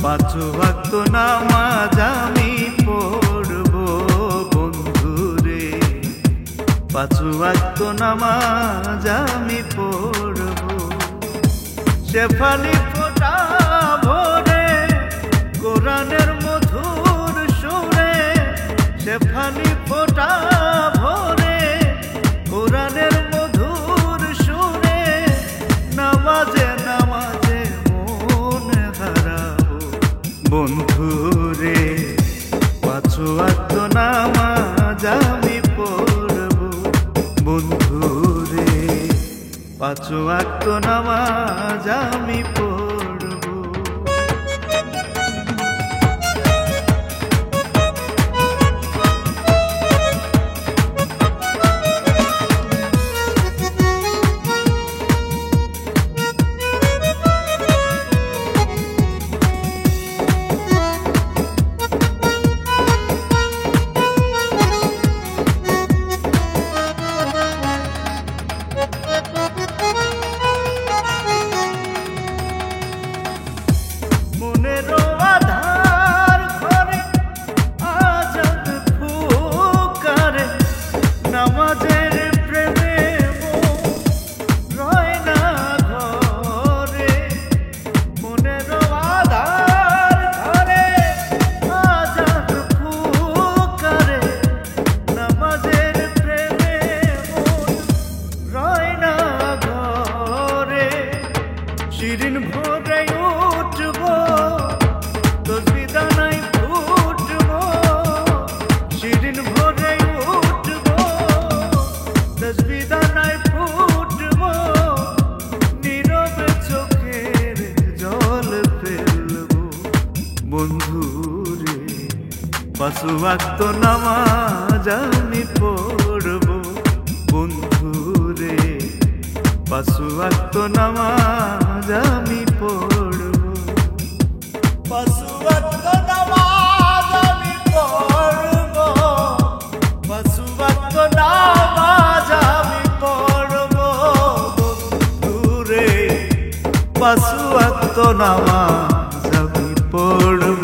পাঁচ ওয়াক্ত নামাজ আমি পড়ব বন্ধুরে, পাঁচ ওয়াক্ত নামাজ আমি পড়ব। শেফালি ফোঁটা ভরে কোরআনের মধুর সুরে, শেফালি ফোঁটা ভরে কোরআনের মধুর সুরে, নামাজে নামাজে মন হারাবো বন্ধুরে, পাঁচ ওয়াক্ত নামাজ আমি পড়ব বন্ধুরে, পাঁচ ওয়াক্ত নামাজ আমি পড়ব। শিরিন ভোরে উঠব তসবিহ দানায় ফুটব, শিরিন ভোরে উঠব তসবিহ দানায় ফুটব, নীরবে চোখের জল ফেলব বন্ধুরে, পাঁচ ওয়াক্ত নামাজ আমি পড়ব বন্ধুরে, পাঁচ ওয়াক্ত নামাজ আমি পড়ব, পাঁচ ওয়াক্ত নামাজ আমি পড়ব, পাঁচ ওয়াক্ত নামাজ আমি পড়ব বন্ধুরে, পাঁচ ওয়াক্ত নামাজ আমি পড়ব।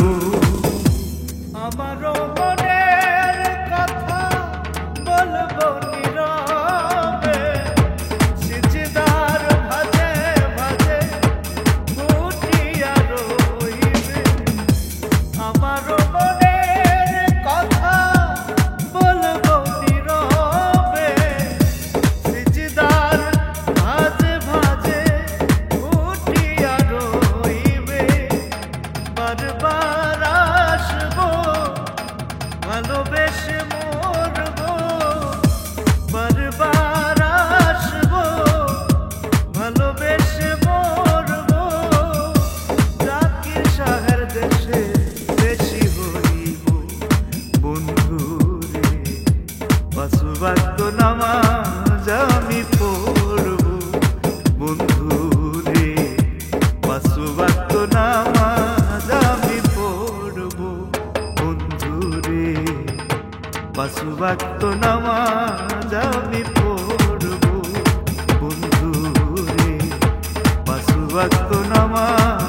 আমারও মনের কথা বলবো নীরবে, সিজদার ভাজে ভাজে ফুটিয়া রইবে, আমারও মনের কথা বলবো নীরবে, সিজদার ভাজে ভাজে ফুটিয়া রইবে, বারবার আসবো ভালোবেসে মরবো, বারবার আসবো ভালোবেসে মরবো, জাকির শাহের দেশে বেশি হইব বন্ধুরে, পাঁচ ওয়াক্ত নামাজ আমি পড়ব বন্ধুরে, পাঁচ ওয়াক্ত নামাজ আমি পড়ব বন্ধুরে, পাঁচ ওয়াক্ত নামাজ আমি পড়ব বন্ধুরে, পাঁচ ওয়াক্ত নামাজ